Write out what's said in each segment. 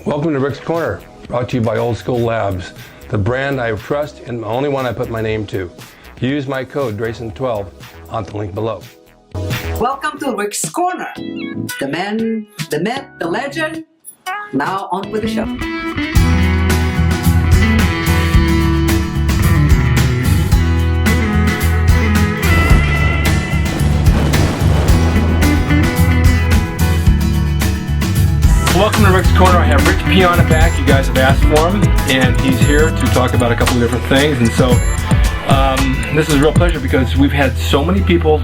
Welcome to Rick's Corner, brought to you by Old School Labs, the brand I trust and the only one I put my name to. Use my code DRASIN12 on the link below. Welcome to Rick's Corner. The man, the myth, the legend. Now on with the show. Welcome to Rick's Corner. I have Rick Piana back. You guys have asked for him, and he's here to talk about a couple of different things. And so this is a real pleasure because we've had so many people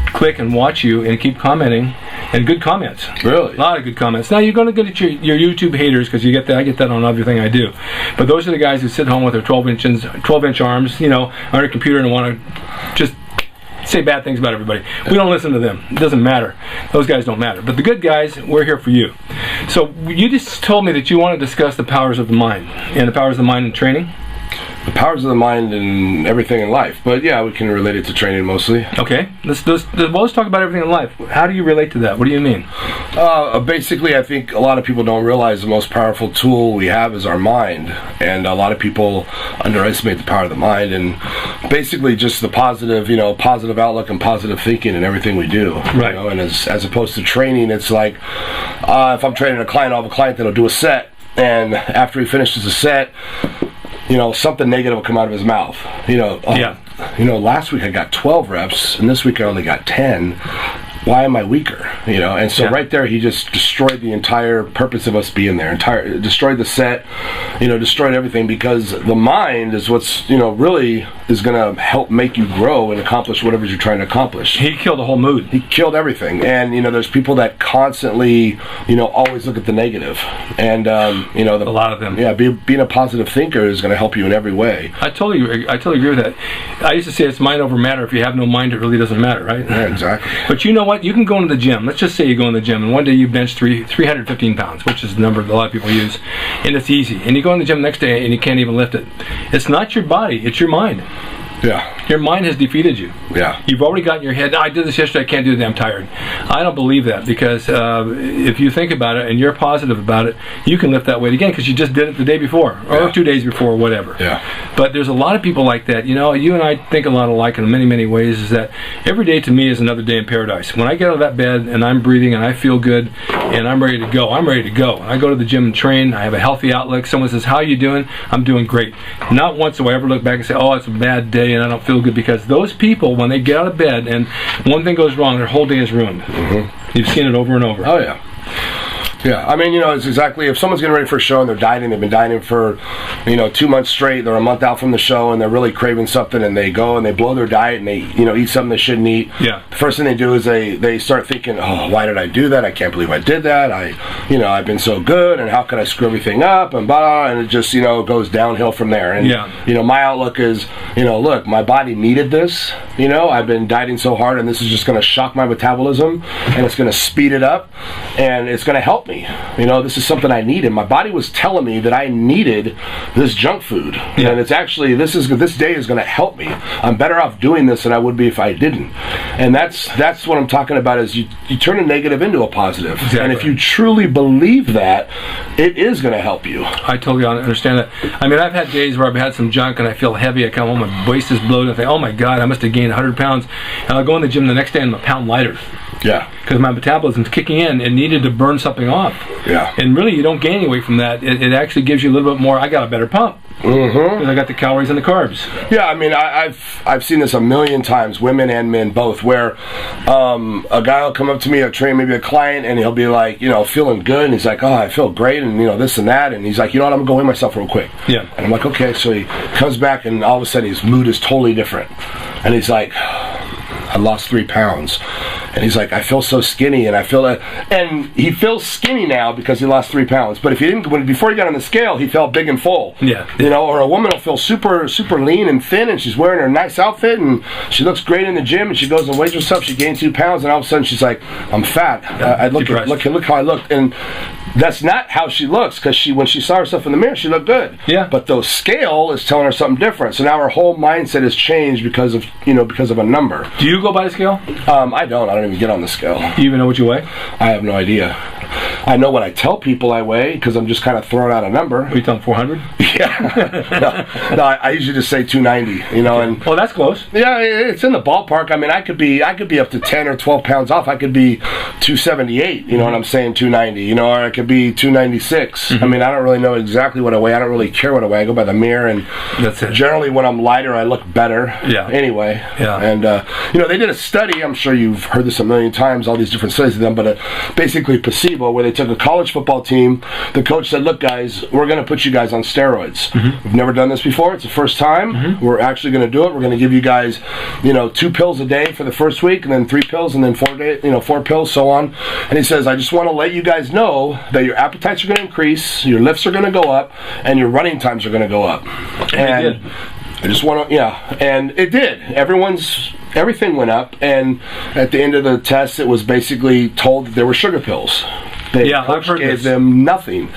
click and watch you and keep commenting, and good comments. Really? A lot of good comments. Now you're going to get your YouTube haters because you get that. I get that on everything I do. But those are the guys who sit home with their 12-inch arms, you know, on their computer and want to just say bad things about everybody. We don't listen to them. It doesn't matter. Those guys don't matter. But the good guys, we're here for you. So you just told me that you want to discuss the powers of the mind and the powers of the mind in training. The powers of the mind and everything in life. But yeah, we can relate it to training mostly. Okay. Let's talk about everything in life. How do you relate to that? What do you mean? Basically, I think a lot of people don't realize the most powerful tool we have is our mind. And a lot of people underestimate the power of the mind. And basically just the positive, positive outlook and positive thinking in everything we do. Right. And as opposed to training, it's like if I'm training a client, I'll have a client that'll do a set. And after he finishes the set, something negative will come out of his mouth. Last week I got 12 reps, and this week I only got 10. Why am I weaker? And so right there, he just destroyed the entire purpose of us being there. Destroyed the set, destroyed everything, because the mind is what's, really is going to help make you grow and accomplish whatever you're trying to accomplish. He killed the whole mood. He killed everything. And, there's people that constantly, always look at the negative. And, a lot of them. Yeah, being a positive thinker is going to help you in every way. I totally agree with that. I used to say it's mind over matter. If you have no mind, it really doesn't matter, right? Yeah, exactly. But you know what? You can go into the gym. Let's just say you go in the gym, and one day you bench 315 pounds, which is the number that a lot of people use, and it's easy. And you go in the gym the next day, and you can't even lift it. It's not your body. It's your mind. Yeah. Your mind has defeated you. Yeah. You've already got in your head, I did this yesterday, I can't do it today, I'm tired. I don't believe that, because if you think about it and you're positive about it, you can lift that weight again because you just did it the day before or 2 days before or whatever. Yeah. But there's a lot of people like that. You and I think a lot alike in many, many ways, is that every day to me is another day in paradise. When I get out of that bed and I'm breathing and I feel good and I'm ready to go, I'm ready to go. I go to the gym and train, I have a healthy outlook. Someone says, how are you doing? I'm doing great. Not once do I ever look back and say, oh, it's a bad day and I don't feel good, because those people, when they get out of bed and one thing goes wrong, their whole day is ruined. Mm-hmm. You've seen it over and over. Oh, yeah. Yeah, I mean, it's exactly, if someone's getting ready for a show and they're dieting, they've been dieting for, 2 months straight, they're a month out from the show and they're really craving something, and they go and they blow their diet and they, eat something they shouldn't eat. Yeah. The first thing they do is they start thinking, oh, why did I do that? I can't believe I did that. I've been so good, and how could I screw everything up, and blah, and it just, goes downhill from there. And, my outlook is, look, my body needed this, I've been dieting so hard, and this is just going to shock my metabolism, and it's going to speed it up, and it's going to help me. This is something I needed. My body was telling me that I needed this junk food, and it's actually this day is going to help me. I'm better off doing this than I would be if I didn't. And that's what I'm talking about. Is you turn a negative into a positive, exactly. And if you truly believe that, it is going to help you. I totally understand that. I mean, I've had days where I've had some junk and I feel heavy. I come home, my waist is bloated. I think, oh my God, I must have gained 100 pounds. And I'll go in the gym the next day and I'm a pound lighter. Yeah. Because my metabolism's kicking in and needed to burn something off. Yeah. And really, you don't gain any weight from that. It actually gives you a little bit more. I got a better pump. Because I got the calories and the carbs. Yeah, I mean, I've seen this a million times, women and men both, where a guy will come up to me, maybe a client, and he'll be like, feeling good, and he's like, oh, I feel great, and this and that, and he's like, I'm gonna go weigh myself real quick. Yeah. And I'm like, okay. So he comes back, and all of a sudden his mood is totally different, and he's like, I lost 3 pounds. And he's like, I feel so skinny, and I feel that, and he feels skinny now because he lost 3 pounds. But if he didn't, before he got on the scale, he felt big and full. Yeah. Or a woman will feel super, super lean and thin, and she's wearing her nice outfit, and she looks great in the gym, and she goes and weighs herself, she gains 2 pounds, and all of a sudden she's like, I'm fat. Look how I looked, and that's not how she looks, because when she saw herself in the mirror, she looked good. Yeah. But the scale is telling her something different. So now her whole mindset has changed because of a number. Do you go by the scale? I don't even get on the scale. Do you even know what you weigh? I have no idea. I know what I tell people I weigh because I'm just kind of throwing out a number. Are you telling 400? Yeah. No, I usually just say 290. You know, and well, that's close. Yeah, it's in the ballpark. I mean, I could be up to 10 or 12 pounds off. I could be 278. You know what I'm saying? 290. You know, or I could be 296. I mean, I don't really know exactly what I weigh. I don't really care what I weigh. I go by the mirror, and that's it. Generally, when I'm lighter, I look better. Yeah. Anyway. Yeah. And you know, they did a study. I'm sure you've heard this a million times. All these different studies of them, but basically placebo, where they took a college football team. The coach said, "Look, guys, we're going to put you guys on steroids. We've never done this before. It's the first time. We're actually going to do it. We're going to give you guys, you know, 2 pills a day for the first week, and then 3 pills, and then 4 pills, so on." And he says, "I just want to let you guys know that your appetites are going to increase, your lifts are going to go up, and your running times are going to go up." And I just want to, and it did. Everything went up, and at the end of the test, it was basically told that there were sugar pills. The coach gave them nothing.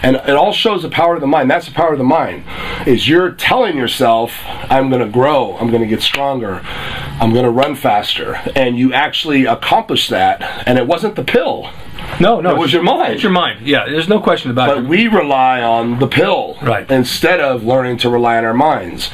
And it all shows the power of the mind. That's the power of the mind. Is you're telling yourself, I'm going to grow, I'm going to get stronger, I'm going to run faster. And you actually accomplish that. And it wasn't the pill. No, it was your mind. It's your mind. Yeah, there's no question about it. But we rely on the pill, right, instead of learning to rely on our minds.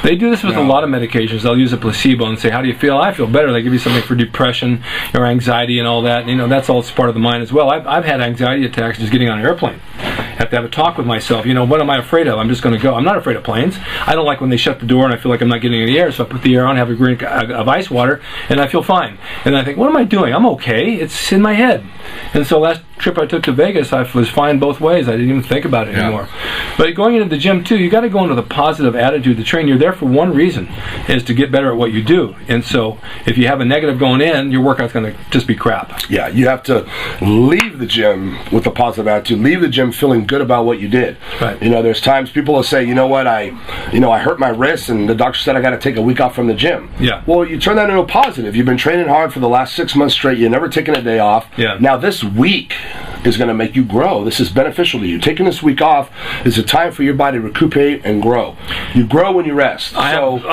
They do this with a lot of medications. They'll use a placebo and say, "How do you feel?" "I feel better." They give you something for depression or anxiety and all that. You know, that's all part of the mind as well. I've had anxiety attacks just getting on an airplane. I have to have a talk with myself. You know, what am I afraid of? I'm just going to go. I'm not afraid of planes. I don't like when they shut the door and I feel like I'm not getting any air, so I put the air on, have a drink of ice water, and I feel fine. And I think, what am I doing? I'm okay. It's in my head. And so last trip I took to Vegas, I was fine both ways. I didn't even think about it anymore. But going into the gym too, you got to go into the positive attitude to train. You're there for one reason, is to get better at what you do. And so if you have a negative going in, your workout's going to just be crap. Yeah, you have to leave the gym with a positive attitude. Leave the gym feeling good about what you did. Right. You know, there's times people will say, "You know what, I hurt my wrist and the doctor said I got to take a week off from the gym." Yeah. Well, you turn that into a positive. You've been training hard for the last 6 months straight. You've never taken a day off. Yeah. Now this week is going to make you grow. This is beneficial to you. Taking this week off is a time for your body to recuperate and grow. You grow when you rest. I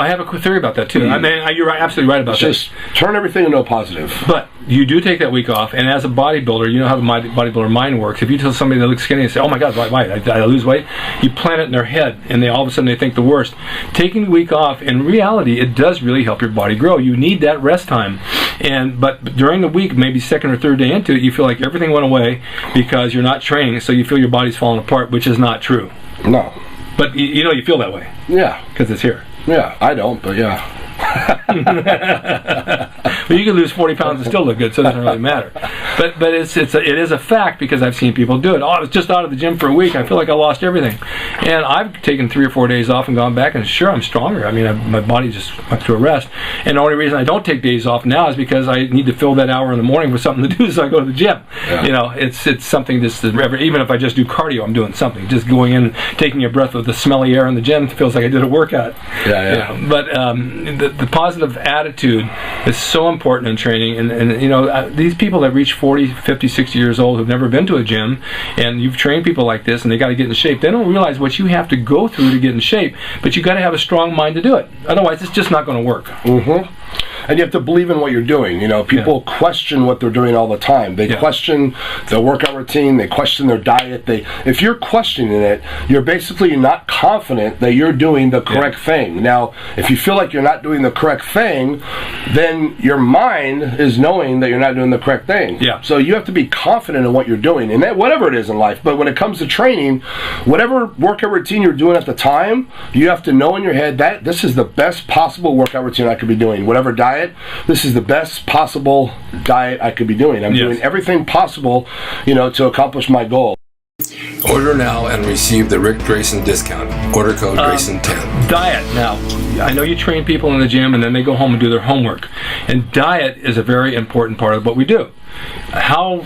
have a quick theory about that too. I mean, you're absolutely right about that. Just turn everything into a positive. But you do take that week off, and as a bodybuilder, you know how the bodybuilder mind works. If you tell somebody that looks skinny and say, "Oh my God, why? Did I lose weight?" You plant it in their head, and all of a sudden they think the worst. Taking the week off, in reality, it does really help your body grow. You need that rest time. But during the week, maybe second or third day into it, you feel like everything went away because you're not training, so you feel your body's falling apart, which is not true. No. But you know you feel that way. Yeah. Because it's here. Yeah, I don't, but yeah. But you can lose 40 pounds and still look good, so it doesn't really matter. But it is a fact, because I've seen people do it. "Oh, I was just out of the gym for a week. I feel like I lost everything." And I've taken 3 or 4 days off and gone back, and sure, I'm stronger. I mean, my body just went through a rest. And the only reason I don't take days off now is because I need to fill that hour in the morning with something to do, so I go to the gym. Yeah. You know, it's something just even if I just do cardio, I'm doing something. Just going in, taking a breath with the smelly air in the gym feels like I did a workout. Yeah. You know, but the positive attitude is so important in training, and you know, these people that reach 40, 50, 60 years old who've never been to a gym, and you've trained people like this, and they got to get in shape. They don't realize what you have to go through to get in shape, but you got to have a strong mind to do it. Otherwise, it's just not going to work. And you have to believe in what you're doing. You know, people question what they're doing all the time. They question their workout routine. They question their diet. If you're questioning it, you're basically not confident that you're doing the correct thing. Now, if you feel like you're not doing the correct thing, then your mind is knowing that you're not doing the correct thing. Yeah. So you have to be confident in what you're doing, and that whatever it is in life. But when it comes to training, whatever workout routine you're doing at the time, you have to know in your head that this is the best possible workout routine I could be doing. Whatever diet, this is the best possible diet I could be doing. I'm doing everything possible, you know, to accomplish my goal. Order now and receive the Rick DRASIN discount. Order code DRASIN10. Diet. Now, I know you train people in the gym and then they go home and do their homework. And diet is a very important part of what we do. How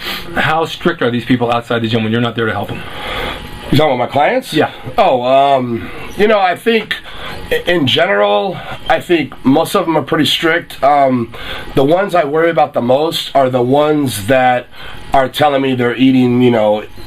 strict are these people outside the gym when you're not there to help them? You talking about my clients? Yeah. You know, I think in general, I think most of them are pretty strict. The ones I worry about the most are the ones that are telling me they're eating,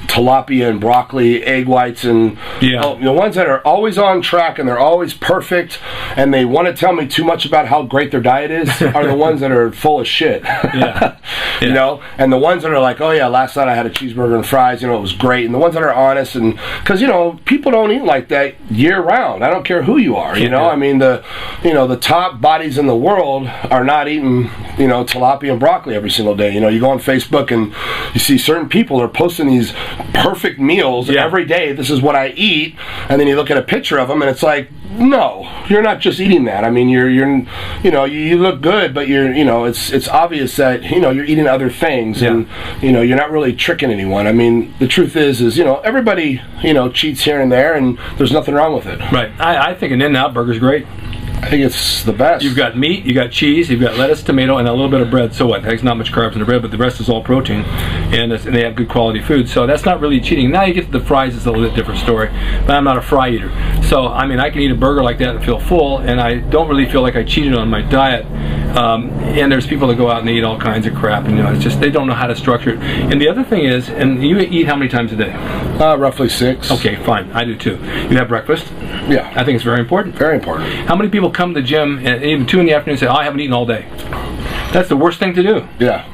tilapia and broccoli, egg whites, and the ones that are always on track and they're always perfect, and they want to tell me too much about how great their diet is, are the ones that are full of shit. And the ones that are like, oh yeah, last night I had a cheeseburger and fries, it was great, and the ones that are honest, and because people don't eat like that year round. I don't care who you are. I mean, the top bodies in the world are not eating tilapia and broccoli every single day. You go on Facebook and you see certain people are posting these perfect meals every day. This is what I eat, and then you look at a picture of them and it's like, no, you're not just eating that. I mean, you look good, but it's obvious that you're eating other things, and you're not really tricking anyone. I mean, the truth is everybody cheats here and there, and there's nothing wrong with it. Right. I think an In-N-Out burger's great. I think it's the best. You've got meat, you've got cheese, you've got lettuce, tomato, and a little bit of bread. So what? There's not much carbs in the bread, but the rest is all protein, and they have good quality food. So that's not really cheating. Now you get to the fries, it's a little bit different story. But I'm not a fry eater. So, I mean, I can eat a burger like that and feel full, and I don't really feel like I cheated on my diet. And there's people that go out and eat all kinds of crap, and it's just they don't know how to structure it. And the other thing is, and you eat how many times a day? Roughly 6. Okay, fine. I do too. You have breakfast? Yeah. I think it's very important. Very important. How many people come to the gym and even 2 in the afternoon and say, I haven't eaten all day? That's the worst thing to do. Yeah.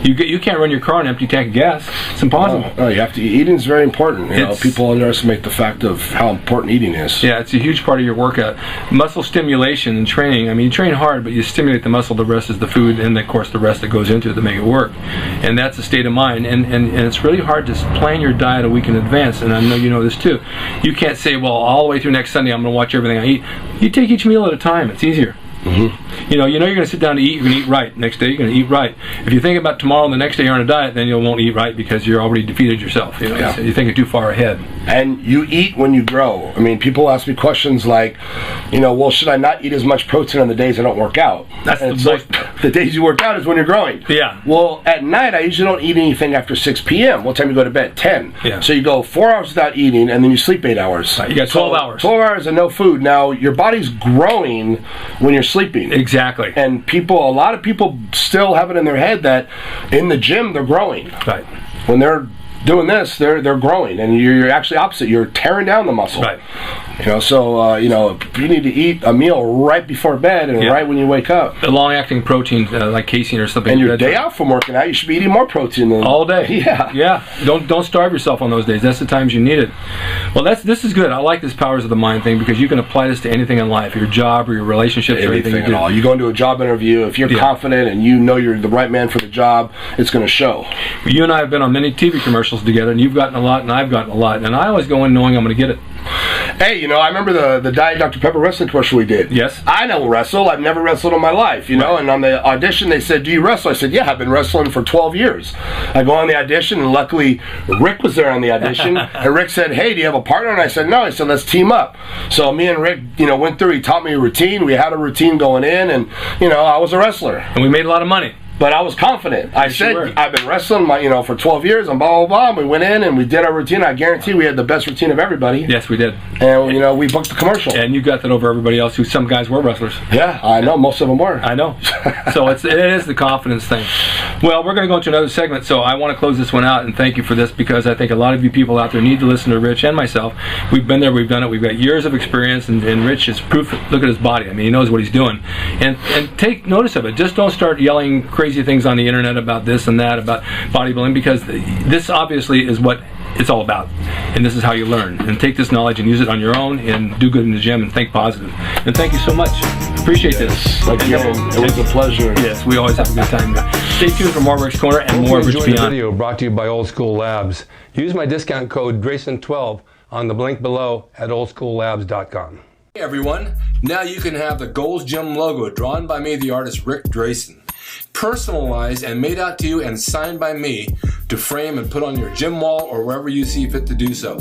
You can't run your car on an empty tank of gas. It's impossible. No, you have to eat. Eating is very important. People underestimate the fact of how important eating is. Yeah, it's a huge part of your workout. Muscle stimulation and training. I mean, you train hard, but you stimulate the muscle. The rest is the food, and of course the rest that goes into it to make it work. And that's a state of mind. And it's really hard to plan your diet a week in advance. And I know you know this too. You can't say, well, all the way through next Sunday I'm going to watch everything I eat. You take each meal at a time. It's easier. Mm-hmm. You're going to sit down to eat. You're going to eat right. Next day, you're going to eat right. If you think about tomorrow and the next day you're on a diet, then you won't eat right because you're already defeated yourself. You're thinking too far ahead. And you eat when you grow. I mean, people ask me questions like, well, should I not eat as much protein on the days I don't work out? The days you work out is when you're growing. Yeah. Well, at night I usually don't eat anything after 6 p.m. What time you go to bed? 10. Yeah. So you go 4 hours without eating, and then you sleep 8 hours. You got 12 hours. 12 hours and no food. Now your body's growing when you're sleeping. Exactly. And a lot of people still have it in their head that in the gym they're growing. Right. When they're doing this, they're growing, and you're actually opposite. You're tearing down the muscle. Right. So you need to eat a meal right before bed and right when you wake up. A long-acting protein like casein or something. And your day out from working out, you should be eating more protein than all day. Yeah. Yeah. Don't starve yourself on those days. That's the times you need it. Well, this is good. I like this powers of the mind thing because you can apply this to anything in life, your job or your relationships or anything you do. At all. You go into a job interview, if you're confident and you know you're the right man for the job, it's going to show. You and I have been on many TV commercials together, and you've gotten a lot, and I've gotten a lot, and I always go in knowing I'm going to get it. Hey, I remember the Diet Dr. Pepper wrestling commercial we did. Yes. I don't wrestle. I've never wrestled in my life, and on the audition they said, do you wrestle? I said, yeah, I've been wrestling for 12 years. I go on the audition, and luckily Rick was there on the audition, and Rick said, hey, do you have a partner? And I said, no. He said, let's team up. So me and Rick, went through, he taught me a routine. We had a routine going in, and, I was a wrestler. And we made a lot of money. But I was confident. I said, I've been wrestling for 12 years and blah, blah, blah. And we went in and we did our routine. I guarantee we had the best routine of everybody. Yes, we did. And, we booked the commercial. And you got that over everybody else, who some guys were wrestlers. Yeah, I know. Most of them were. I know. So it is the confidence thing. Well, we're going to go into another segment, so I want to close this one out and thank you for this because I think a lot of you people out there need to listen to Rich and myself. We've been there, we've done it, we've got years of experience, and Rich is proof. Look at his body. I mean, he knows what he's doing. And take notice of it. Just don't start yelling crazy things on the internet about this and that, about bodybuilding, because this obviously is what it's all about, and this is how you learn. And take this knowledge and use it on your own and do good in the gym and think positive. And thank you so much. Appreciate this. It was a pleasure. Yes, we always have a good time. Stay tuned for more Rick's Corner and more Rich Piana. Video brought to you by Old School Labs. Use my discount code DRASIN12 on the link below at oldschoollabs.com. Hey everyone, now you can have the Gold's Gym logo drawn by me, the artist Rick DRASIN. Personalized and made out to you and signed by me to frame and put on your gym wall or wherever you see fit to do so.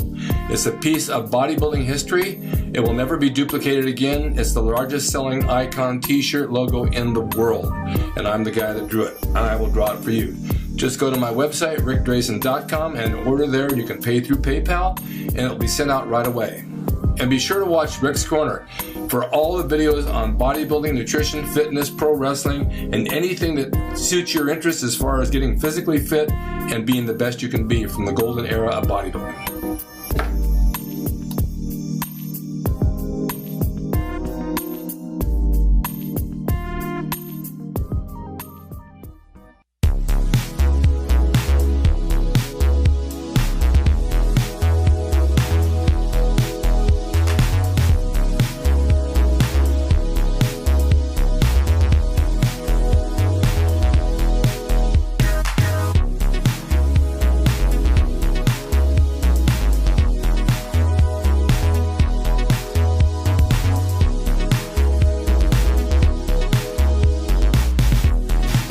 It's a piece of bodybuilding history. It will never be duplicated again. It's the largest selling icon t-shirt logo in the world. And I'm the guy that drew it, and I will draw it for you. Just go to my website, rickdrasin.com, and order there. You can pay through PayPal, and it'll be sent out right away. And be sure to watch Rick's Corner for all the videos on bodybuilding, nutrition, fitness, pro wrestling, and anything that suits your interest as far as getting physically fit and being the best you can be from the golden era of bodybuilding.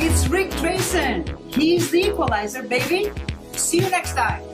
It's Rick DRASIN. He's the equalizer, baby. See you next time.